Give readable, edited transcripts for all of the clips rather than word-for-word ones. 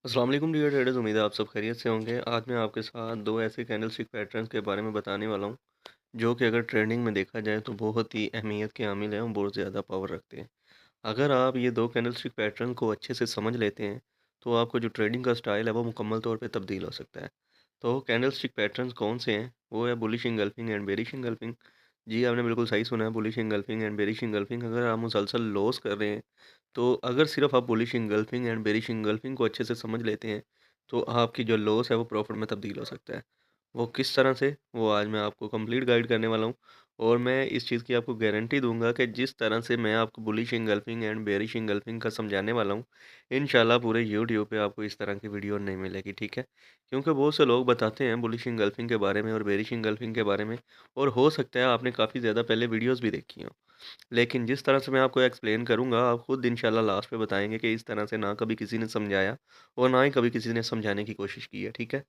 अस्सलाम वालेकुम dear traders. उम्मीद है आप सब खैरियत से होंगे। आज मैं आपके साथ दो ऐसे कैंडलस्टिक पैटर्न्स के बारे में बताने वाला हूं जो कि अगर ट्रेडिंग में देखा जाए तो बहुत ही अहमियत के हामिल हैं और बहुत ज़्यादा पावर रखते हैं। अगर आप ये दो कैंडलस्टिक पैटर्न को अच्छे से समझ लेते हैं तो आपको जो ट्रेडिंग का स्टाइल है वो मुकम्मल तौर पे तब्दील हो सकता है। तो कैंडलस्टिक पैटर्न्स कौन से हैं? वो है bullish engulfing and bearish engulfing. जी, आपने बिल्कुल सही सुना है, bullish engulfing and bearish engulfing. अगर आप मुसलसल लॉस कर रहे हैं तो अगर सिर्फ आप bullish engulfing and bearish engulfing को अच्छे से समझ लेते हैं तो आपकी जो लॉस है वो प्रॉफिट में तब्दील हो सकता है। वो किस तरह से, वो आज मैं आपको कंप्लीट गाइड करने वाला हूँ। और मैं इस चीज़ की आपको गारंटी दूंगा कि जिस तरह से मैं आपको bullish engulfing and bearish engulfing का समझाने वाला हूँ, इंशाल्लाह पूरे यूट्यूब पे आपको इस तरह की वीडियो नहीं मिलेगी, ठीक है। क्योंकि बहुत से लोग बताते हैं बुलिश इंगल्फिंग के बारे में और बेरिश इंगल्फिंग के बारे में, और हो सकता है आपने काफ़ी ज़्यादा पहले वीडियोज़ भी देखी हों। लेकिन जिस तरह से मैं आपको एक्सप्लेन करूँगा, आप खुद इंशाल्लाह लास्ट में बताएँगे कि इस तरह से ना कभी किसी ने समझाया और ना ही कभी किसी ने समझाने की कोशिश की है, ठीक है?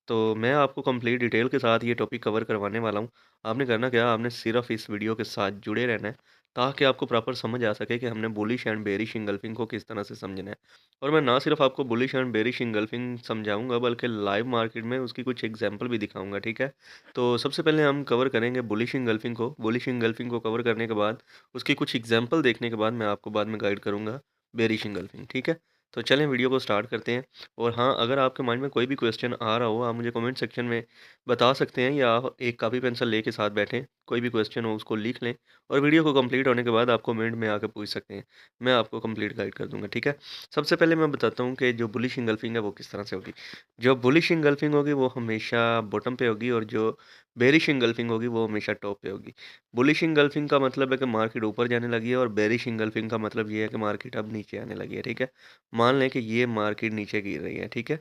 तो मैं आपको कंप्लीट डिटेल के साथ ये टॉपिक कवर करवाने वाला हूँ। आपने करना क्या है, आपने सिर्फ़ इस वीडियो के साथ जुड़े रहना है, ताकि आपको प्रॉपर समझ आ सके कि हमने बुलिश एंड बेरिश इंगल्फिंग को किस तरह से समझना है। और मैं ना सिर्फ़ आपको बुलिश एंड बेरिश इंगल्फिंग समझाऊँगा, बल्कि लाइव मार्केट में उसकी कुछ एग्ज़ाम्पल भी दिखाऊँगा, ठीक है? तो सबसे पहले हम कवर करेंगे बुलिश इंगल्फिंग को। बुलिश इंगल्फिंग को कवर करने के बाद उसकी कुछ एग्जाम्पल देखने के बाद मैं आपको बाद में गाइड करूँगा बेरिश एंगल्फिंग, ठीक है? तो चलें वीडियो को स्टार्ट करते हैं। और हाँ, अगर आपके माइंड में कोई भी क्वेश्चन आ रहा हो, आप मुझे कमेंट सेक्शन में बता सकते हैं, या आप एक कापी पेंसिल लेके साथ बैठें, कोई भी क्वेश्चन हो उसको लिख लें और वीडियो को कंप्लीट होने के बाद आप कमेंट में आके पूछ सकते हैं। मैं आपको कंप्लीट गाइड कर दूँगा, ठीक है? सबसे पहले मैं बताता हूँ कि जो बुलिश एंगल्फिंग है वो किस तरह से होगी। जो बुलिश एंगल्फिंग होगी वो हमेशा बॉटम पे होगी, और जो बेरिश एंगल्फिंग होगी वो हमेशा टॉप पे होगी। बुलिश इंगल्फिंग का मतलब है कि मार्केट ऊपर जाने लगी है, और बेरिश इंगल्फिंग का मतलब ये है कि मार्केट अब नीचे आने लगी है, ठीक है। मान लें कि ये मार्केट नीचे गिर रही है, ठीक है।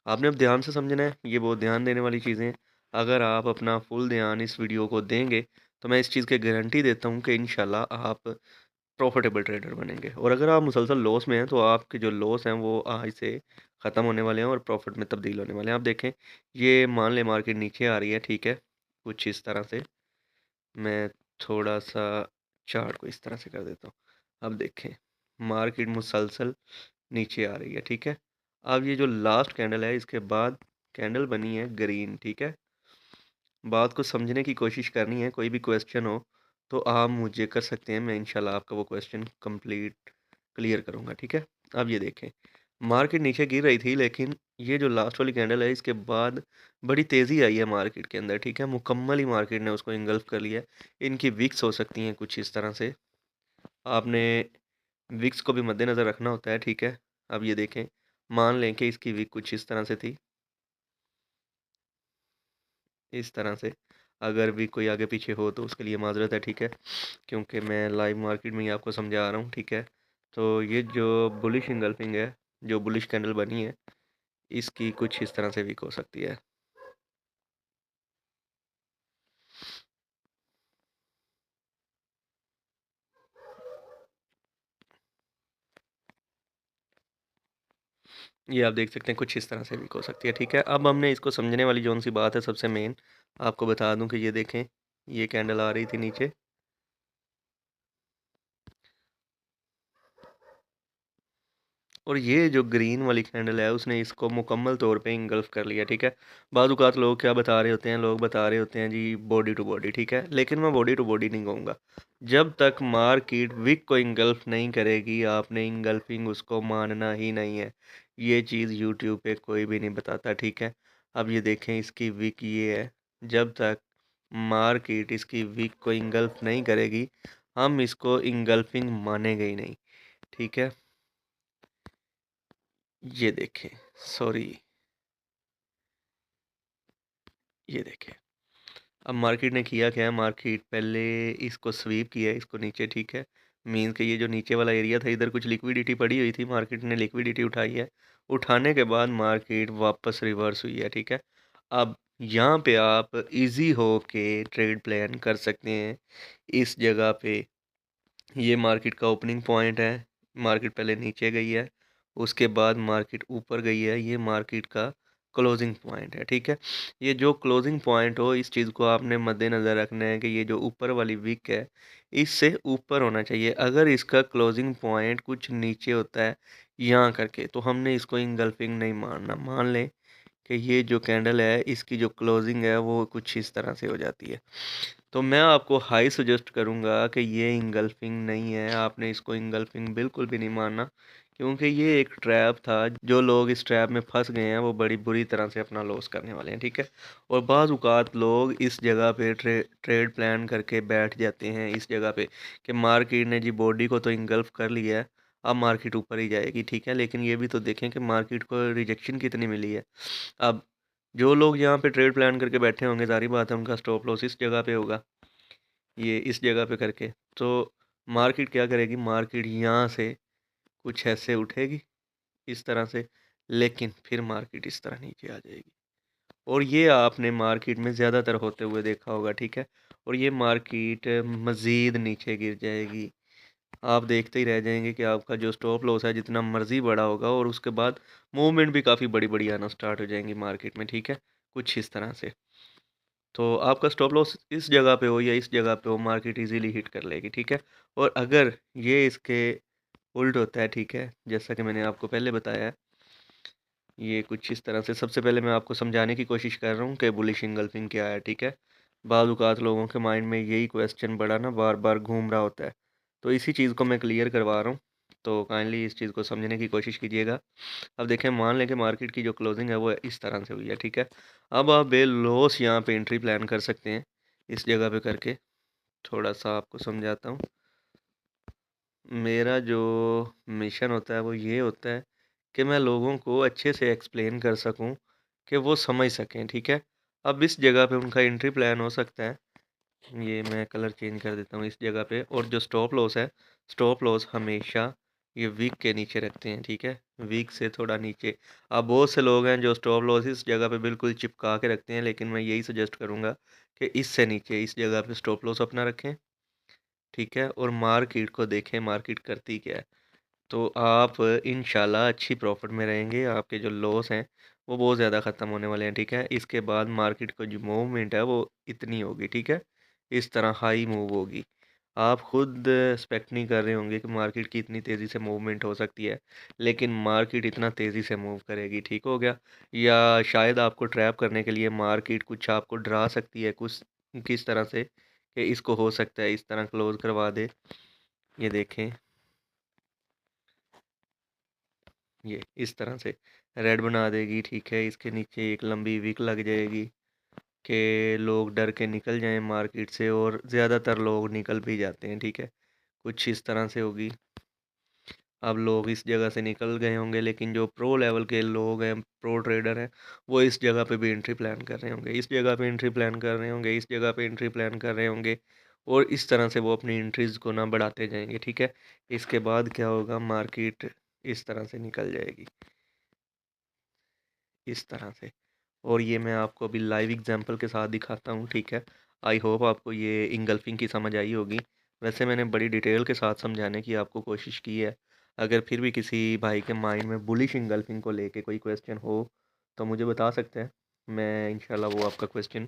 आपने अब ध्यान से समझना है, ये बहुत ध्यान देने वाली चीज़ें हैं। अगर आप अपना फुल ध्यान इस वीडियो को देंगे तो मैं इस चीज़ की गारंटी देता हूँ कि इंशाल्लाह आप प्रॉफिटेबल ट्रेडर बनेंगे। और अगर आप मुसलसल लॉस में हैं तो आपके जो लॉस हैं वो आज से ख़त्म होने वाले हैं और प्रॉफिट में तब्दील होने वाले हैं। आप देखें, ये मान लें मार्केट नीचे आ रही है, ठीक है, कुछ इस तरह से। मैं थोड़ा-सा चार्ट को इस तरह से कर देता हूँ। अब देखें, मार्केट मुसलसल नीचे आ रही है, ठीक है? अब ये जो लास्ट कैंडल है इसके बाद कैंडल बनी है ग्रीन, ठीक है? बात को समझने की कोशिश करनी है, कोई भी क्वेश्चन हो तो आप मुझे कर सकते हैं, मैं इंशाल्लाह आपका वो क्वेश्चन कंप्लीट क्लियर करूँगा, ठीक है? अब ये देखें, मार्केट नीचे गिर रही थी, लेकिन ये जो लास्ट वाली कैंडल है इसके बाद बड़ी तेज़ी आई है मार्केट के अंदर, ठीक है? मुकम्मल ही मार्केट ने उसको इंगल्फ कर लिया है। इनकी विक्स हो सकती हैं कुछ इस तरह से, आपने विक्स को भी मद्देनज़र रखना होता है, ठीक है? अब ये देखें, मान लें कि इसकी विक कुछ इस तरह से थी, इस तरह से। अगर भी कोई आगे पीछे हो तो उसके लिए माज़रत है, ठीक है? क्योंकि मैं लाइव मार्केट में ही आपको समझा रहा हूँ, ठीक है? तो ये जो बुलिश इंगल्फिंग है, जो बुलिश कैंडल बनी है, इसकी कुछ इस तरह से विक हो सकती है। ये आप देख सकते हैं कुछ इस तरह से वीक हो सकती है, ठीक है। अब हमने इसको समझने वाली जौन सी बात है सबसे मेन, आपको बता दूं कि ये देखें, ये कैंडल आ रही थी नीचे, और ये जो ग्रीन वाली कैंडल है उसने इसको मुकम्मल तौर पे इंगल्फ कर लिया, ठीक है। बाज़ लोग क्या बता रहे होते हैं, लोग बता रहे होते हैं जी बॉडी टू बॉडी, ठीक है, लेकिन मैं बॉडी टू बॉडी नहीं कहूँगा। जब तक मार्केट विक को इंगल्फ नहीं करेगी, आपने इंगल्फिंग उसको मानना ही नहीं है। ये चीज़ यूट्यूब पे कोई भी नहीं बताता, ठीक है। अब ये देखें, इसकी विक ये है, जब तक मार्केट इसकी विक को इंगल्फ नहीं करेगी, हम इसको इंगल्फिंग मानेंगे ही नहीं, ठीक है। ये देखें, सॉरी, ये देखें, अब मार्केट ने किया क्या है, मार्केट पहले इसको स्वीप किया है, इसको नीचे, ठीक है। मीन्स कि ये जो नीचे वाला एरिया था, इधर कुछ लिक्विडिटी पड़ी हुई थी, मार्केट ने लिक्विडिटी उठाई है। उठाने के बाद मार्केट वापस रिवर्स हुई है, ठीक है। अब यहाँ पे आप इजी हो के ट्रेड प्लान कर सकते हैं। इस जगह पे ये मार्केट का ओपनिंग पॉइंट है, मार्केट पहले नीचे गई है, उसके बाद मार्केट ऊपर गई है, ये मार्केट का क्लोजिंग पॉइंट है, ठीक है। ये जो क्लोजिंग पॉइंट हो, इस चीज़ को आपने मद्देनज़र रखना है कि ये जो ऊपर वाली विक है, इससे ऊपर होना चाहिए। अगर इसका क्लोजिंग पॉइंट कुछ नीचे होता है यहाँ करके, तो हमने इसको इंगल्फिंग नहीं मानना। मान लें कि ये जो कैंडल है, इसकी जो क्लोजिंग है वो कुछ इस तरह से हो जाती है, तो मैं आपको हाई सजेस्ट करूँगा कि ये इंगल्फिंग नहीं है। आपने इसको इंगल्फिंग बिल्कुल भी नहीं मानना, क्योंकि ये एक ट्रैप था। जो लोग इस ट्रैप में फंस गए हैं वो बड़ी बुरी तरह से अपना लॉस करने वाले हैं, ठीक है। और बाज़ औक़ात लोग इस जगह पे ट्रेड प्लान करके बैठ जाते हैं इस जगह पे कि मार्केट ने जी बॉडी को तो इंगल्फ कर लिया है, अब मार्केट ऊपर ही जाएगी, ठीक है। लेकिन ये भी तो देखें कि मार्केट को रिजेक्शन कितनी मिली है। अब जो लोग यहाँ पे ट्रेड प्लान करके बैठे होंगे, ज़ाहिर बात है उनका स्टॉप लॉस इस जगह पे होगा, ये इस जगह पे करके। तो मार्केट क्या करेगी, मार्केट यहाँ से कुछ ऐसे उठेगी इस तरह से, लेकिन फिर मार्केट इस तरह नीचे आ जाएगी। और ये आपने मार्केट में ज़्यादातर होते हुए देखा होगा, ठीक है। और ये मार्केट मज़ीद नीचे गिर जाएगी। आप देखते ही रह जाएंगे कि आपका जो स्टॉप लॉस है जितना मर्जी बड़ा होगा, और उसके बाद मूवमेंट भी काफ़ी बड़ी बड़ी आना स्टार्ट हो जाएंगी मार्केट में, ठीक है। कुछ इस तरह से, तो आपका स्टॉप लॉस इस जगह पे हो या इस जगह पे हो, मार्केट इजीली हिट कर लेगी, ठीक है। और अगर ये इसके उल्ट होता है, ठीक है, जैसा कि मैंने आपको पहले बताया है, ये कुछ इस तरह से। सबसे पहले मैं आपको समझाने की कोशिश कर रहा हूँ कि बुलिश इंगल्फिंग क्या है, ठीक है। बाज़ औक़ात लोगों के माइंड में यही क्वेश्चन बड़ा ना बार बार घूम रहा होता है, तो इसी चीज़ को मैं क्लियर करवा रहा हूँ। तो काइंडली इस चीज़ को समझने की कोशिश कीजिएगा। अब देखें, मान लें कि मार्केट की जो क्लोजिंग है वो इस तरह से हुई है, ठीक है। अब आप बे लॉस यहाँ पे एंट्री प्लान कर सकते हैं इस जगह पे करके। थोड़ा सा आपको समझाता हूँ। मेरा जो मिशन होता है वो ये होता है कि मैं लोगों को अच्छे से एक्सप्लेन कर सकूं कि वो समझ सकें, ठीक है। अब इस जगह पे उनका एंट्री प्लान हो सकता है, ये मैं कलर चेंज कर देता हूँ इस जगह पे। और जो स्टॉप लॉस है, स्टॉप लॉस हमेशा ये वीक के नीचे रखते हैं, ठीक है, वीक से थोड़ा नीचे। अब बहुत से लोग हैं जो स्टॉप लॉस इस जगह पे बिल्कुल चिपका के रखते हैं, लेकिन मैं यही सजेस्ट करूँगा कि इससे नीचे इस जगह पे स्टॉप लॉस अपना रखें, ठीक है। और मार्केट को देखें, मार्केट करती क्या है, तो आप इंशाल्लाह अच्छी प्रॉफिट में रहेंगे। आपके जो लॉस हैं वो बहुत ज़्यादा ख़त्म होने वाले हैं, ठीक है। इसके बाद मार्केट को जो मूवमेंट है वो इतनी होगी, ठीक है, इस तरह हाई मूव होगी। आप खुद एक्सपेक्ट नहीं कर रहे होंगे कि मार्केट की इतनी तेज़ी से मूवमेंट हो सकती है, लेकिन मार्केट इतना तेज़ी से मूव करेगी, ठीक हो गया। या शायद आपको ट्रैप करने के लिए मार्केट कुछ आपको डरा सकती है, कुछ किस तरह से कि इसको हो सकता है इस तरह क्लोज करवा दे। ये देखें, ये इस तरह से रेड बना देगी, ठीक है। इसके नीचे एक लंबी विक लग जाएगी कि लोग डर के निकल जाएं मार्केट से, और ज़्यादातर लोग निकल भी जाते हैं, ठीक है। कुछ इस तरह से होगी। अब लोग इस जगह से निकल गए होंगे, लेकिन जो प्रो लेवल के लोग हैं, प्रो ट्रेडर हैं, वो इस जगह पे भी एंट्री प्लान कर रहे होंगे, इस जगह पे एंट्री प्लान कर रहे होंगे, इस जगह पे एंट्री प्लान कर रहे होंगे। और इस तरह से वो अपनी एंट्रीज को ना बढ़ाते जाएंगे, ठीक है। इसके बाद क्या होगा, मार्केट इस तरह से निकल जाएगी, इस तरह से। और ये मैं आपको अभी लाइव एग्जांपल के साथ दिखाता हूँ, ठीक है। आई होप आपको ये इंगल्फिंग की समझ आई होगी। वैसे मैंने बड़ी डिटेल के साथ समझाने की आपको कोशिश की है। अगर फिर भी किसी भाई के माइंड में बुलिश इंगल्फिंग को लेके कोई क्वेश्चन हो तो मुझे बता सकते हैं, मैं इंशाल्लाह वो आपका क्वेश्चन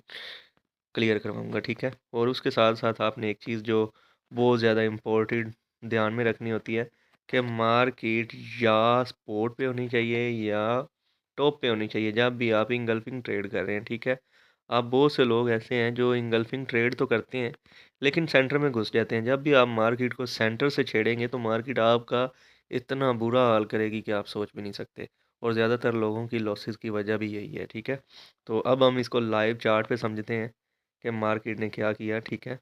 क्लियर करवाऊँगा, ठीक है। और उसके साथ साथ आपने एक चीज़ जो बहुत ज़्यादा इम्पोर्टेंट ध्यान में रखनी होती है कि मार्केट या सपोर्ट पे होनी चाहिए या टॉप पे होनी चाहिए जब भी आप इंगल्फिंग ट्रेड कर रहे हैं, ठीक है। अब बहुत से लोग ऐसे हैं जो इंगल्फिंग ट्रेड तो करते हैं, लेकिन सेंटर में घुस जाते हैं। जब भी आप मार्केट को सेंटर से छेड़ेंगे तो मार्केट आपका इतना बुरा हाल करेगी कि आप सोच भी नहीं सकते। और ज़्यादातर लोगों की लॉसेस की वजह भी यही है, ठीक है। तो अब हम इसको लाइव चार्ट पे समझते हैं कि मार्केट ने क्या किया, ठीक है।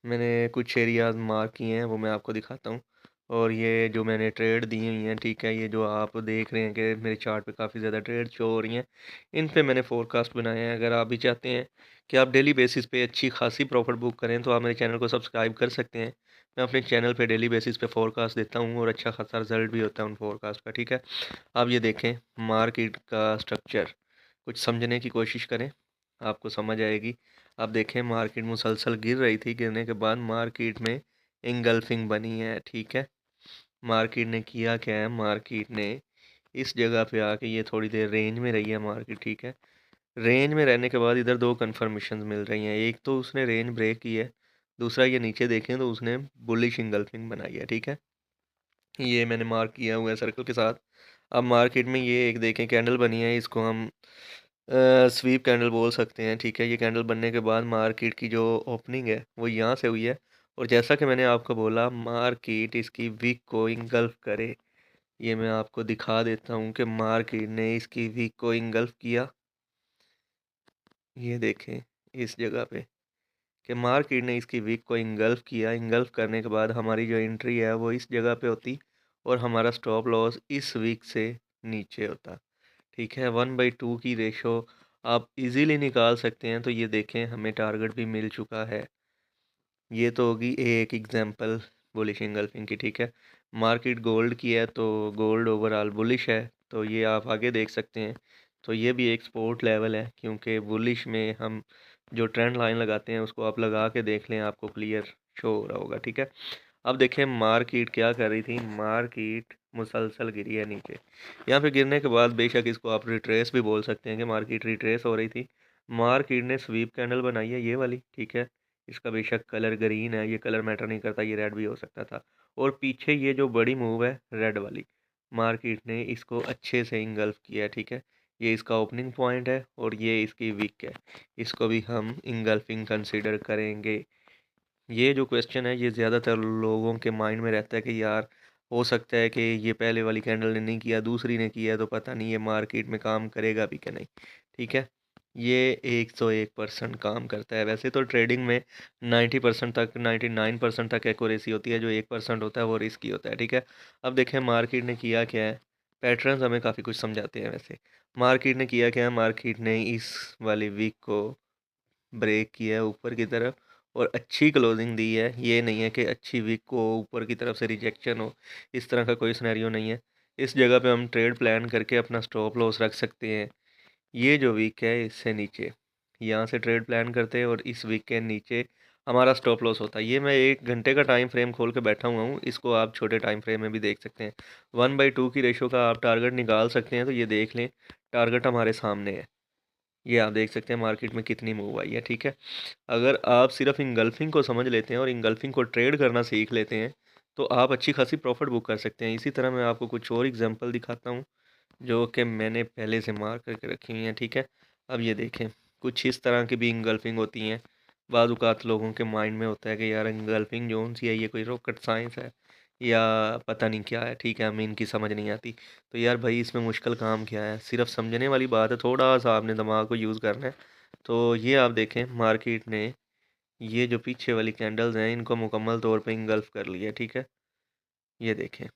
मैंने कुछ एरियाज मार्क किए हैं, वो मैं आपको दिखाता हूँ। और ये जो मैंने ट्रेड दी हुई हैं, ठीक है, ये जो आप देख रहे हैं कि मेरे चार्ट पे काफ़ी ज़्यादा ट्रेड शो हो रही हैं, इन पे मैंने फोरकास्ट बनाए हैं। अगर आप भी चाहते हैं कि आप डेली बेसिस पे अच्छी खासी प्रॉफिट बुक करें तो आप मेरे चैनल को सब्सक्राइब कर सकते हैं। मैं अपने चैनल पे डेली बेसिस पे फोरकास्ट देता हूँ और अच्छा खासा रिजल्ट भी होता है उन फोरकास्ट का, ठीक है। आप ये देखें मार्केट का स्ट्रक्चर, कुछ समझने की कोशिश करें, आपको समझ आएगी। आप देखें मार्केट मुसलसल गिर रही थी, गिरने के बाद मार्केट में इंगल्फिंग बनी है, ठीक है। मार्केट ने किया क्या है, मार्केट ने इस जगह पे आके ये थोड़ी देर रेंज में रही है मार्केट, ठीक है। रेंज में रहने के बाद इधर दो कन्फर्मेशन मिल रही हैं, एक तो उसने रेंज ब्रेक की है, दूसरा ये नीचे देखें तो उसने बुलिश इंगल्फिंग बनाई है, ठीक है। ये मैंने मार्क किया हुआ है सर्कल के साथ। अब मार्केट में ये एक देखें कैंडल बनी है, इसको हम स्वीप कैंडल बोल सकते हैं, ठीक है। ये कैंडल बनने के बाद मार्केट की जो ओपनिंग है वो यहाँ से हुई है, और जैसा कि मैंने आपको बोला मार्केट इसकी वीक को इंगल्फ करे। ये मैं आपको दिखा देता हूँ कि मार्केट ने इसकी वीक को इंगल्फ किया। ये देखें इस जगह पे कि मार्केट ने इसकी वीक को इंगल्फ किया। इंगल्फ करने के बाद हमारी जो एंट्री है वो इस जगह पे होती, और हमारा स्टॉप लॉस इस वीक से नीचे होता, ठीक है। 1/2 की रेशो आप इजीली निकाल सकते हैं। तो ये देखें हमें टारगेट भी मिल चुका है। ये तो होगी एक एग्जांपल बुलिश इंगल्फिंग की, ठीक है। मार्केट गोल्ड की है तो गोल्ड ओवरऑल बुलिश है, तो ये आप आगे देख सकते हैं। तो ये भी एक सपोर्ट लेवल है, क्योंकि बुलिश में हम जो ट्रेंड लाइन लगाते हैं उसको आप लगा के देख लें, आपको क्लियर शो हो रहा होगा, ठीक है। अब देखें मार्केट क्या कर रही थी, मार्केट मुसलसल गिरी है नीचे। यहाँ पे गिरने के बाद बेशक इसको आप रिट्रेस भी बोल सकते हैं कि मार्केट रिट्रेस हो रही थी। मार्केट ने स्वीप कैंडल बनाई है ये वाली, ठीक है। इसका बेशक कलर ग्रीन है, ये कलर मैटर नहीं करता, ये रेड भी हो सकता था। और पीछे ये जो बड़ी मूव है रेड वाली, मार्केट ने इसको अच्छे से इंगल्फ किया है, ठीक है। ये इसका ओपनिंग पॉइंट है और ये इसकी वीक है, इसको भी हम इंगल्फिंग कंसिडर करेंगे। ये जो क्वेश्चन है ये ज़्यादातर लोगों के माइंड में रहता है कि यार हो सकता है कि ये पहले वाली कैंडल ने नहीं किया, दूसरी ने किया, तो पता नहीं ये मार्केट में काम करेगा भी कि नहीं, ठीक है। ये 101% काम करता है। वैसे तो ट्रेडिंग में 90% तक, 99% तक एक्यूरेसी होती है, जो 1% होता है वो रिस्की होता है, ठीक है। अब देखें मार्केट ने किया क्या है, पैटर्न्स हमें काफ़ी कुछ समझाते हैं। वैसे मार्केट ने किया क्या है, मार्केट ने इस वाली वीक को ब्रेक किया है ऊपर की तरफ और अच्छी क्लोजिंग दी है। ये नहीं है कि अच्छी वीक को ऊपर की तरफ से रिजेक्शन हो, इस तरह का कोई सिनेरियो नहीं है। इस जगह पे हम ट्रेड प्लान करके अपना स्टॉप लॉस रख सकते हैं। ये जो वीक है इससे नीचे, यहाँ से ट्रेड प्लान करते हैं और इस वीक के नीचे हमारा स्टॉप लॉस होता है। ये मैं 1 घंटे का टाइम फ्रेम खोल के बैठा हुआ हूँ, इसको आप छोटे टाइम फ्रेम में भी देख सकते हैं। 1/2 की रेशो का आप टारगेट निकाल सकते हैं। तो ये देख लें टारगेट हमारे सामने है, ये आप देख सकते हैं मार्केट में कितनी मूव आई है, ठीक है। अगर आप सिर्फ इंगल्फिंग को समझ लेते हैं और इंगल्फिंग को ट्रेड करना सीख लेते हैं तो आप अच्छी खासी प्रॉफिट बुक कर सकते हैं। इसी तरह मैं आपको कुछ और एग्जांपल दिखाता हूँ जो कि मैंने पहले से मार्क करके रखी हुई हैं, ठीक है। अब ये देखें कुछ इस तरह की भी इंगल्फिंग होती हैं। बाज़ औक़ात लोगों के माइंड में होता है कि यार इंगल्फिंग जोन सी है, ये कोई रॉकेट साइंस है या पता नहीं क्या है, ठीक है, हमें इनकी समझ नहीं आती। तो यार भाई इसमें मुश्किल काम क्या है, सिर्फ समझने वाली बात है, थोड़ा सा आपने दिमाग को यूज़ करना है। तो ये आप देखें मार्केट ने ये जो पीछे वाली कैंडल्स हैं इनको मुकम्मल तौर पे इंगल्फ कर लिया, ठीक है। ये देखें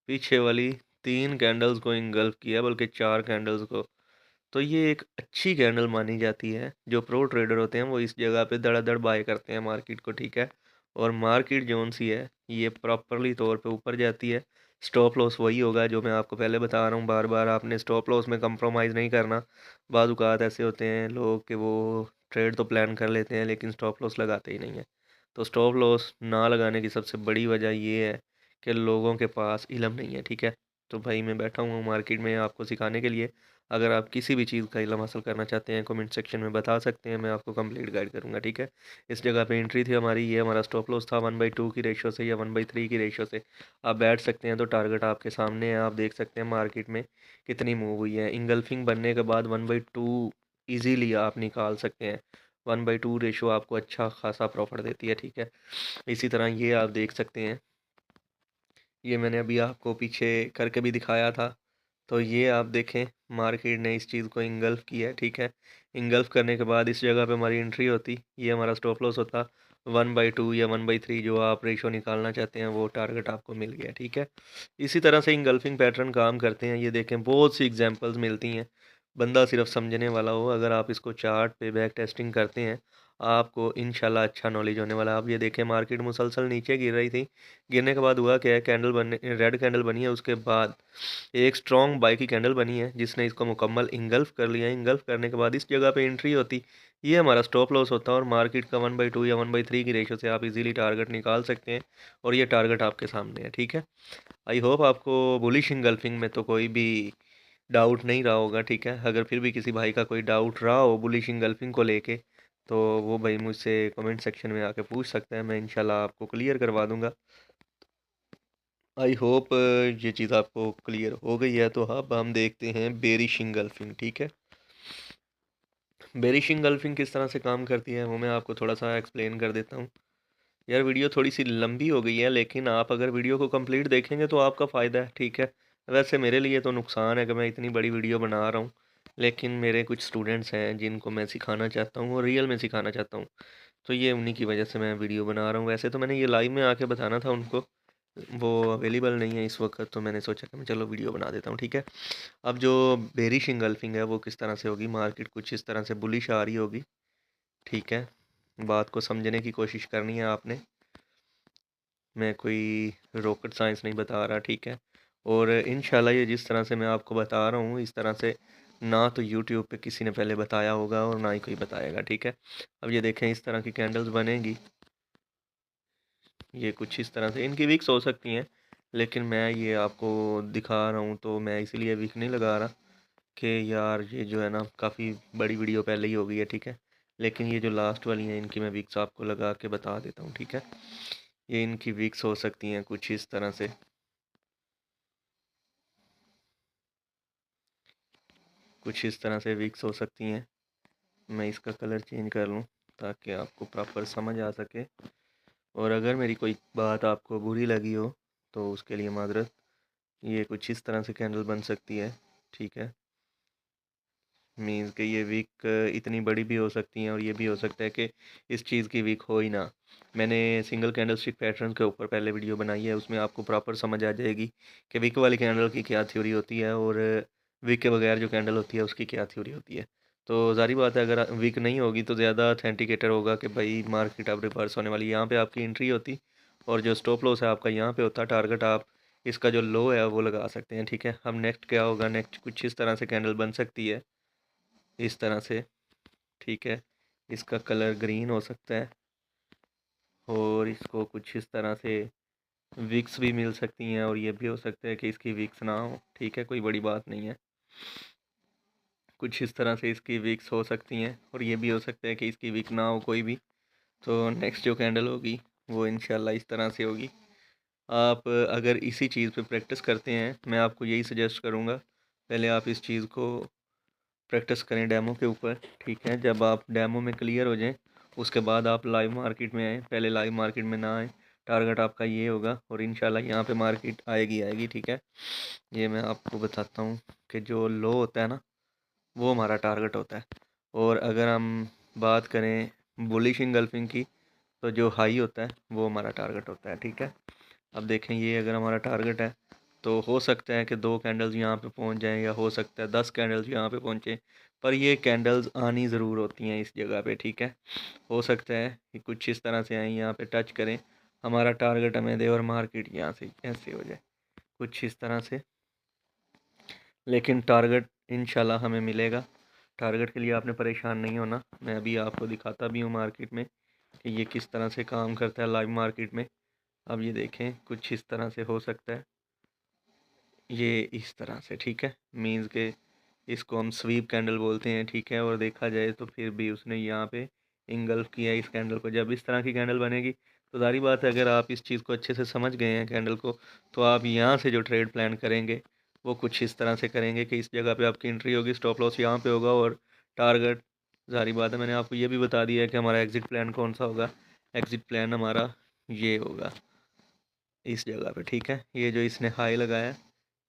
पीछे वाली 3 कैंडल्स को इंगल्फ किया, बल्कि 4 कैंडल्स को। तो ये एक अच्छी कैंडल मानी जाती है। जो प्रो ट्रेडर होते हैं वो इस जगह पे धड़ाधड़ बाय करते हैं मार्केट को, ठीक है। और मार्केट जोन सी है ये प्रॉपरली तौर पे ऊपर जाती है। स्टॉप लॉस वही होगा जो मैं आपको पहले बता रहा हूँ बार बार, आपने स्टॉप लॉस में कंप्रोमाइज़ नहीं करना। बाज़ औक़ात ऐसे होते हैं लोग कि वो ट्रेड तो प्लान कर लेते हैं लेकिन स्टॉप लॉस लगाते ही नहीं है। तो स्टॉप लॉस ना लगाने की सबसे बड़ी वजह ये है कि लोगों के पास इल्म नहीं है, ठीक है। तो भाई मैं बैठा हुआ हूँ मार्केट में आपको सिखाने के लिए। अगर आप किसी भी चीज़ का इल्म हासिल करना चाहते हैं कमेंट सेक्शन में बता सकते हैं, मैं आपको कंप्लीट गाइड करूँगा, ठीक है। इस जगह पे एंट्री थी हमारी, ये हमारा स्टॉप लॉस था 1/2 की रेशो से या 1/3 की रेशो से। आप बैठ सकते हैं, तो टारगेट आपके सामने है, आप देख सकते हैं मार्केट में कितनी मूव हुई है। इंगल्फिंग बनने के बाद 1/2 ईजीली आप निकाल सकते हैं। 1/2 रेशो आपको अच्छा खासा प्रॉफिट देती है, ठीक है। इसी तरह ये आप देख सकते हैं, ये मैंने अभी आपको पीछे करके भी दिखाया था। तो ये आप देखें मार्केट ने इस चीज़ को इंगल्फ किया है, ठीक है। इंगल्फ करने के बाद इस जगह पे हमारी एंट्री होती, ये हमारा स्टॉप लॉस होता। 1/2 या 1/3 जो आप रेशो निकालना चाहते हैं वो टारगेट आपको मिल गया, ठीक है। इसी तरह से इंगल्फिंग पैटर्न काम करते हैं। ये देखें बहुत सी एग्जांपल्स मिलती हैं, बंदा सिर्फ समझने वाला हो। अगर आप इसको चार्ट पे बैक टेस्टिंग करते हैं, आपको इंशाल्लाह अच्छा नॉलेज होने वाला है। अब ये देखें मार्केट मुसलसल नीचे गिर रही थी, गिरने के बाद हुआ क्या है, कैंडल बनने रेड कैंडल बनी है, उसके बाद एक स्ट्रॉन्ग बाई की कैंडल बनी है जिसने इसको मुकम्मल इंगल्फ कर लिया। इंगल्फ करने के बाद इस जगह पे एंट्री होती, ये हमारा स्टॉप लॉस होता है और मार्केट का 1/2 या 1/3 की रेशो से आप इजीली टारगेट निकाल सकते हैं और ये टारगेट आपके सामने है। ठीक है, आई होप आपको बुलिश इंगल्फिंग में तो कोई भी डाउट नहीं रहा होगा। ठीक है, अगर फिर भी किसी भाई का कोई डाउट रहा हो बुलिश इंगल्फिंग को लेके, तो वो भाई मुझसे कमेंट सेक्शन में आके पूछ सकते हैं, मैं इंशाल्लाह आपको क्लियर करवा दूंगा। आई होप ये चीज़ आपको क्लियर हो गई है। तो अब हम देखते हैं बेरिश इंगल्फिंग। ठीक है, बेरिश इंगल्फिंग किस तरह से काम करती है वो मैं आपको थोड़ा सा एक्सप्लेन कर देता हूँ। यार वीडियो थोड़ी सी लंबी हो गई है, लेकिन आप अगर वीडियो को कंप्लीट देखेंगे तो आपका फ़ायदा है। ठीक है, वैसे मेरे लिए तो नुकसान है कि मैं इतनी बड़ी वीडियो बना रहा हूँ, लेकिन मेरे कुछ स्टूडेंट्स हैं जिनको मैं सिखाना चाहता हूँ और रियल में सिखाना चाहता हूँ, तो ये उन्हीं की वजह से मैं वीडियो बना रहा हूँ। वैसे तो मैंने ये लाइव में आके बताना था उनको, वो अवेलेबल नहीं है इस वक्त, तो मैंने सोचा कि मैं चलो वीडियो बना देता हूँ। ठीक है, अब जो बेरिश इंगल्फिंग है वो किस तरह से होगी, मार्केट कुछ इस तरह से बुलिश आ रही होगी। ठीक है, बात को समझने की कोशिश करनी है आपने, मैं कोई रॉकेट साइंस नहीं बता रहा। ठीक है, और इंशाल्लाह ये जिस तरह से मैं आपको बता रहा हूँ इस तरह से ना तो यूट्यूब पे किसी ने पहले बताया होगा और ना ही कोई बताएगा। ठीक है, अब ये देखें इस तरह की कैंडल्स बनेंगी, ये कुछ इस तरह से, इनकी विक्स हो सकती हैं, लेकिन मैं ये आपको दिखा रहा हूँ तो मैं इसीलिए विक नहीं लगा रहा कि यार ये जो है ना काफ़ी बड़ी वीडियो पहले ही हो गई है। ठीक है, लेकिन ये जो लास्ट वाली हैं इनकी मैं विक्स आपको लगा के बता देता हूँ। ठीक है, ये इनकी विक्स हो सकती हैं कुछ इस तरह से, कुछ इस तरह से विक्स हो सकती हैं। मैं इसका कलर चेंज कर लूँ ताकि आपको प्रॉपर समझ आ सके, और अगर मेरी कोई बात आपको बुरी लगी हो तो उसके लिए माजरत। ये कुछ इस तरह से कैंडल बन सकती है। ठीक है, मीन्स कि ये वीक इतनी बड़ी भी हो सकती हैं और ये भी हो सकता है कि इस चीज़ की वीक हो ही ना। मैंने सिंगल कैंडल स्टिक पैटर्न के ऊपर पहले वीडियो बनाई है, उसमें आपको प्रॉपर समझ आ जाएगी कि वीक वाली कैंडल की क्या थ्योरी होती है और वीक के बगैर जो कैंडल होती है उसकी क्या थ्योरी होती है। तो ज़ाहिर बात है अगर वीक नहीं होगी तो ज़्यादा ऑथेंटिकेटर होगा कि भाई मार्केट अब रिवर्स होने वाली है। यहाँ पे आपकी एंट्री होती और जो स्टॉप लॉस है आपका यहाँ पे होता, टारगेट आप इसका जो लो है वो लगा सकते हैं। ठीक है, अब नेक्स्ट क्या होगा, नेक्स्ट कुछ इस तरह से कैंडल बन सकती है, इस तरह से। ठीक है, इसका कलर ग्रीन हो सकता है और इसको कुछ इस तरह से विक्स भी मिल सकती हैं और ये भी हो सकता है कि इसकी विक्स ना हो। ठीक है, कोई बड़ी बात नहीं है, कुछ इस तरह से इसकी विक्स हो सकती हैं और ये भी हो सकता है कि इसकी विक ना हो कोई भी। तो नेक्स्ट जो कैंडल होगी वो इंशाल्लाह इस तरह से होगी। आप अगर इसी चीज़ पे प्रैक्टिस करते हैं, मैं आपको यही सजेस्ट करूँगा पहले आप इस चीज़ को प्रैक्टिस करें डेमो के ऊपर। ठीक है, जब आप डेमो में क्लियर हो जाएं उसके बाद आप लाइव मार्केट में आएँ, पहले लाइव मार्केट में ना आएँ। टारगेट आपका ये होगा और इंशाल्लाह यहाँ पे मार्केट आएगी आएगी। ठीक है, ये मैं आपको बताता हूँ कि जो लो होता है ना वो हमारा टारगेट होता है, और अगर हम बात करें बुलिश इंगल्फिंग की तो जो हाई होता है वो हमारा टारगेट होता है। ठीक है, अब देखें ये अगर हमारा टारगेट है तो हो सकता है कि 2 कैंडल्स यहाँ पे पहुँच जाएँ या हो सकता है 10 कैंडल्स यहाँ पे पहुँचे, पर ये कैंडल्स आनी ज़रूर होती हैं इस जगह पे। ठीक है, हो सकता है कि कुछ इस तरह से आएँ, यहाँ पे टच करें, हमारा टारगेट हमें दे और मार्केट यहाँ से ऐसे हो जाए कुछ इस तरह से, लेकिन टारगेट इंशाल्लाह हमें मिलेगा। टारगेट के लिए आपने परेशान नहीं होना, मैं अभी आपको दिखाता भी हूँ मार्केट में कि ये किस तरह से काम करता है लाइव मार्केट में। अब ये देखें कुछ इस तरह से हो सकता है, ये इस तरह से। ठीक है, मीन्स के इसको हम स्वीप कैंडल बोलते हैं। ठीक है, और देखा जाए तो फिर भी उसने यहाँ पे इंगल्फ किया इस कैंडल को। जब इस तरह की कैंडल बनेगी तो सारी बात है, अगर आप इस चीज़ को अच्छे से समझ गए हैं कैंडल को, तो आप यहाँ से जो ट्रेड प्लान करेंगे वो कुछ इस तरह से करेंगे कि इस जगह पे आपकी एंट्री होगी, स्टॉप लॉस यहाँ पे होगा और टारगेट, सारी बात है मैंने आपको ये भी बता दिया है कि हमारा एग्ज़िट प्लान कौन सा होगा। एग्ज़िट प्लान हमारा ये होगा इस जगह पे। ठीक है, ये जो इसने हाई लगाया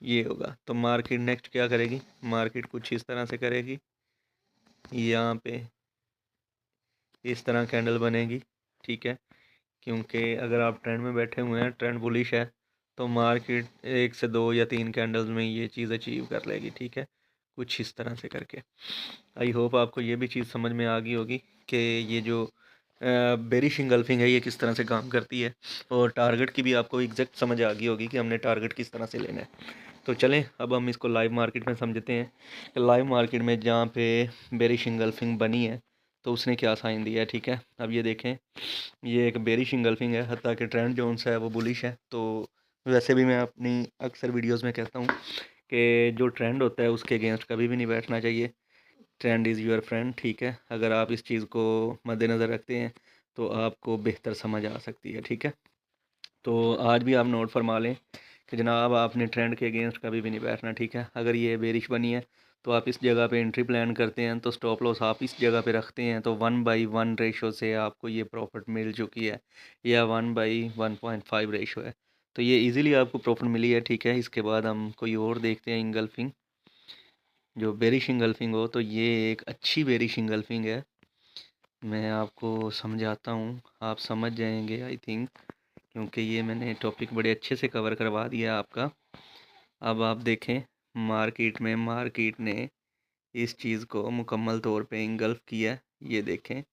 ये होगा, तो मार्केट नेक्स्ट क्या करेगी, मार्केट कुछ इस तरह से करेगी, यहाँ पे इस तरह कैंडल बनेगी। ठीक है, क्योंकि अगर आप ट्रेंड में बैठे हुए हैं, ट्रेंड बुलिश है, तो मार्केट 1 से 2 या 3 कैंडल्स में ये चीज़ अचीव कर लेगी। ठीक है, कुछ इस तरह से करके। आई होप आपको ये भी चीज़ समझ में आ गई होगी कि ये जो बेरिश इंगल्फिंग है, ये किस तरह से काम करती है, और टारगेट की भी आपको एग्जैक्ट समझ आ गई होगी कि हमने टारगेट किस तरह से लेना है। तो चलें अब हम इसको लाइव मार्केट में समझते हैं कि लाइव मार्केट में जहाँ पे बेरिश इंगल्फिंग बनी है तो उसने क्या साइन दिया है। ठीक है, अब ये देखें, ये एक बेरिश इंगल्फिंग है, हत्ता कि ट्रेंड जोन सा है वो बुलिश है। तो वैसे भी मैं अपनी अक्सर वीडियोस में कहता हूँ कि जो ट्रेंड होता है उसके अगेंस्ट कभी भी नहीं बैठना चाहिए। Trend is your friend. ठीक है, अगर आप इस चीज़ को मद्देनज़र रखते हैं तो आपको बेहतर समझ आ सकती है। ठीक है, तो आज भी आप नोट फरमा लें कि जनाब आपने ट्रेंड के अगेंस्ट कभी भी नहीं बैठना। ठीक है, अगर ये बेरिश बनी है तो आप इस जगह पे एंट्री प्लान करते हैं तो स्टॉप लॉस आप इस जगह पे रखते हैं तो 1/1 रेशो से आपको ये प्रॉफिट मिल चुकी है, या 1/1.5 रेशो है, तो ये इजीली आपको प्रॉफिट मिली है। ठीक है, इसके बाद हम कोई और देखते हैं इंगल्फिंग, जो बेरिश इंगल्फिंग हो। तो ये एक अच्छी बेरिश इंगल्फिंग है, मैं आपको समझाता हूँ, आप समझ जाएंगे आई थिंक, क्योंकि ये मैंने टॉपिक बड़े अच्छे से कवर करवा दिया आपका। अब आप देखें, मार्केट ने इस चीज़ को मुकम्मल तौर पे इंगल्फ किया है। ये देखें,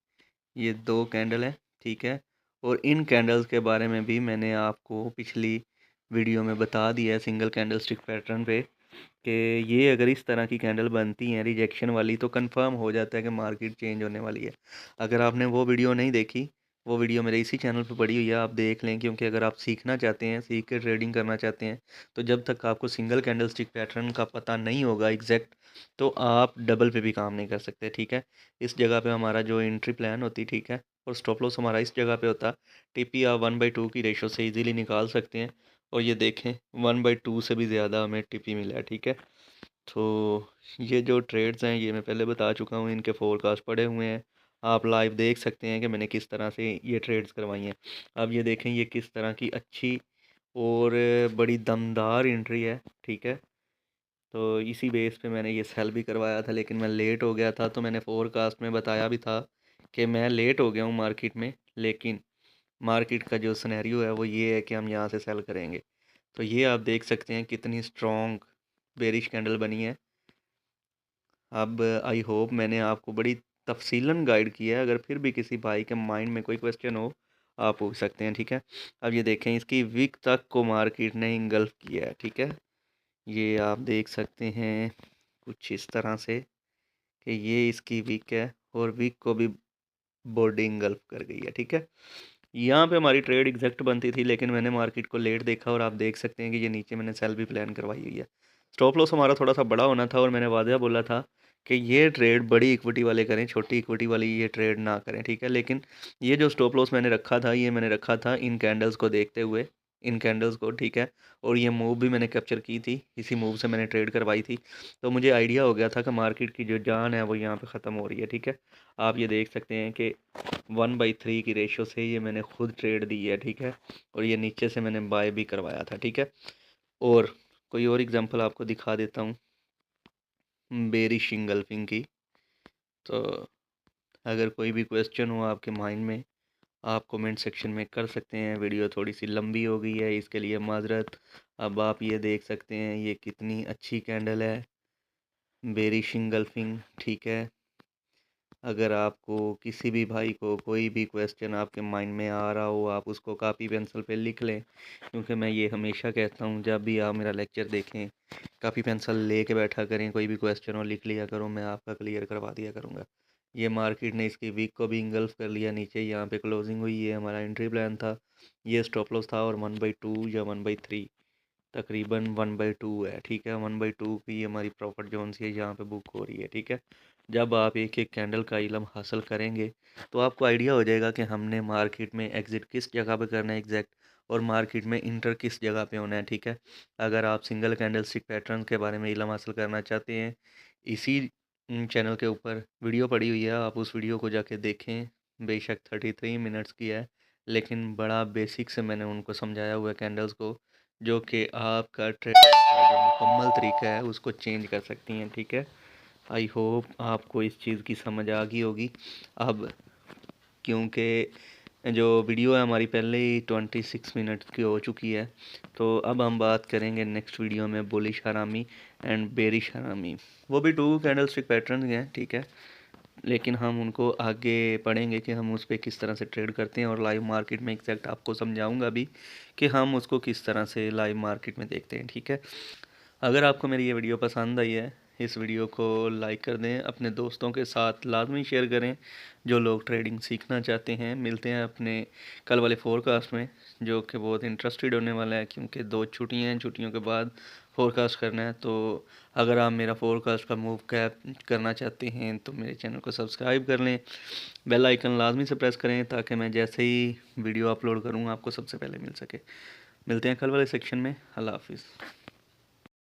ये 2 कैंडल है। ठीक है, और इन कैंडल्स के बारे में भी मैंने आपको पिछली वीडियो में बता दिया है सिंगल कैंडल स्टिक पैटर्न पे, कि ये अगर इस तरह की कैंडल बनती हैं रिजेक्शन वाली तो कंफर्म हो जाता है कि मार्केट चेंज होने वाली है। अगर आपने वो वीडियो नहीं देखी, वो वीडियो मेरे इसी चैनल पे पड़ी हुई है, आप देख लें, क्योंकि अगर आप सीखना चाहते हैं, सीख के ट्रेडिंग करना चाहते हैं, तो जब तक आपको सिंगल कैंडल स्टिक पैटर्न का पता नहीं होगा एग्जैक्ट, तो आप डबल पे भी काम नहीं कर सकते। ठीक है, इस जगह पे हमारा जो एंट्री प्लान होती, ठीक है, और स्टॉप लॉस हमारा इस जगह पे होता, टीपी आप 1/2 की रेशो से इजीली निकाल सकते हैं, और ये देखें 1/2 से भी ज़्यादा हमें टीपी मिला है। ठीक है, तो ये जो ट्रेड्स हैं ये मैं पहले बता चुका हूँ, इनके फोरकास्ट पड़े हुए हैं, आप लाइव देख सकते हैं कि मैंने किस तरह से ये ट्रेड्स करवाई हैं। अब ये देखें, ये किस तरह की अच्छी और बड़ी दमदार एंट्री है। ठीक है, तो इसी बेस पे मैंने ये सेल भी करवाया था, लेकिन मैं लेट हो गया था, तो मैंने फोरकास्ट में बताया भी था कि मैं लेट हो गया हूँ मार्केट में, लेकिन मार्केट का जो सिनेरियो है वो ये है कि हम यहाँ से सेल करेंगे। तो ये आप देख सकते हैं कितनी स्ट्रॉन्ग बेरिश कैंडल बनी है। अब आई होप मैंने आपको बड़ी तफसीलन गाइड किया है, अगर फिर भी किसी भाई के माइंड में कोई क्वेश्चन हो आप पूछ सकते हैं। ठीक है, अब ये देखें, इसकी वीक तक को मार्केट ने इंगल्फ किया है। ठीक है, ये आप देख सकते हैं कुछ इस तरह से कि ये इसकी वीक है, और वीक को भी बॉडी इंगल्फ कर गई है। ठीक है, यहाँ पे हमारी ट्रेड एग्जैक्ट बनती थी, लेकिन मैंने मार्केट को लेट देखा, और आप देख सकते हैं कि ये नीचे मैंने सेल भी प्लान करवाई हुई है। स्टॉप लॉस हमारा थोड़ा सा बड़ा होना था, और मैंने वादा बोला था कि ये ट्रेड बड़ी इक्विटी वाले करें, छोटी इक्विटी वाली ये ट्रेड ना करें। ठीक है, लेकिन ये जो स्टॉप लॉस मैंने रखा था, ये मैंने रखा था इन कैंडल्स को देखते हुए, इन कैंडल्स को। ठीक है, और ये मूव भी मैंने कैप्चर की थी, इसी मूव से मैंने ट्रेड करवाई थी, तो मुझे आइडिया हो गया था कि मार्केट की जो जान है वो यहाँ पे ख़त्म हो रही है। ठीक है, आप ये देख सकते हैं कि 1/3 की रेशो से ये मैंने खुद ट्रेड दी है। ठीक है, और ये नीचे से मैंने बाय भी करवाया था। ठीक है, और कोई और एग्जांपल आपको दिखा देता हूँ बेरिश इंगल्फिंग की। तो अगर कोई भी क्वेश्चन हो आपके माइंड में, आप कमेंट सेक्शन में कर सकते हैं। वीडियो थोड़ी सी लंबी हो गई है, इसके लिए माजरत। अब आप ये देख सकते हैं ये कितनी अच्छी कैंडल है, बेरिश इंगल्फिंग। ठीक है, अगर आपको किसी भी भाई को कोई भी क्वेश्चन आपके माइंड में आ रहा हो, आप उसको कापी पेंसिल पे लिख लें, क्योंकि मैं ये हमेशा कहता हूँ जब भी आप मेरा लेक्चर देखें, कापी पेंसिल लेके बैठा करें, कोई भी क्वेश्चन हो लिख लिया करो, मैं आपका क्लियर करवा दिया करूँगा। ये मार्केट ने इसकी वीक को भी इंगल्फ कर लिया, नीचे यहाँ पे क्लोजिंग हुई है, हमारा एंट्री प्लान था, ये स्टॉप लॉस था, और 1/2 या 1/3, तकरीबन 1/2 है। ठीक है, 1/2 की हमारी प्रॉफिट जोन सी है, यहाँ पे बुक हो रही है। ठीक है, जब आप एक एक कैंडल का इल्म हासिल करेंगे तो आपको आइडिया हो जाएगा कि हमने मार्केट में एग्ज़िट किस जगह पे करना है एग्जैक्ट, और मार्केट में इंटर किस जगह पे होना है। ठीक है, अगर आप सिंगल कैंडल स्टिक पैटर्न के बारे में इल्म हासिल करना चाहते हैं, इसी चैनल के ऊपर वीडियो पड़ी हुई है, आप उस वीडियो को जाके देखें। बेशक 33 मिनट्स की है, लेकिन बड़ा बेसिक से मैंने उनको समझाया हुआ है कैंडल्स को, जो कि आपका ट्रेडिंग का जो मुकम्मल तरीका है उसको चेंज कर सकती हैं। ठीक है, आई होप आपको इस चीज़ की समझ आ गई होगी। अब क्योंकि जो वीडियो है हमारी पहले ही 26 मिनट्स की हो चुकी है, तो अब हम बात करेंगे नेक्स्ट वीडियो में बुलिश हरामी एंड बेरिश हरामी, वो भी 2 कैंडल स्टिक पैटर्न हैं। ठीक है, लेकिन हम उनको आगे पढ़ेंगे कि हम उस पे किस तरह से ट्रेड करते हैं, और लाइव मार्केट में एग्जैक्ट आपको समझाऊंगा भी कि हम उसको किस तरह से लाइव मार्केट में देखते हैं। ठीक है, अगर आपको मेरी ये वीडियो पसंद आई है, इस वीडियो को लाइक कर दें, अपने दोस्तों के साथ लाजमी शेयर करें जो लोग ट्रेडिंग सीखना चाहते हैं। मिलते हैं अपने कल वाले फोरकास्ट में, जो कि बहुत इंटरेस्टेड होने वाला है, क्योंकि 2 छुट्टियां हैं, छुट्टियों के बाद फोरकास्ट करना है। तो अगर आप मेरा फोरकास्ट का मूव कैप करना चाहते हैं तो मेरे चैनल को सब्सक्राइब कर लें, बेल आइकन लाजमी से प्रेस करें ताकि मैं जैसे ही वीडियो अपलोड करूँ आपको सबसे पहले मिल सके। मिलते हैं कल वाले सेक्शन में। अल्लाह हाफिज़।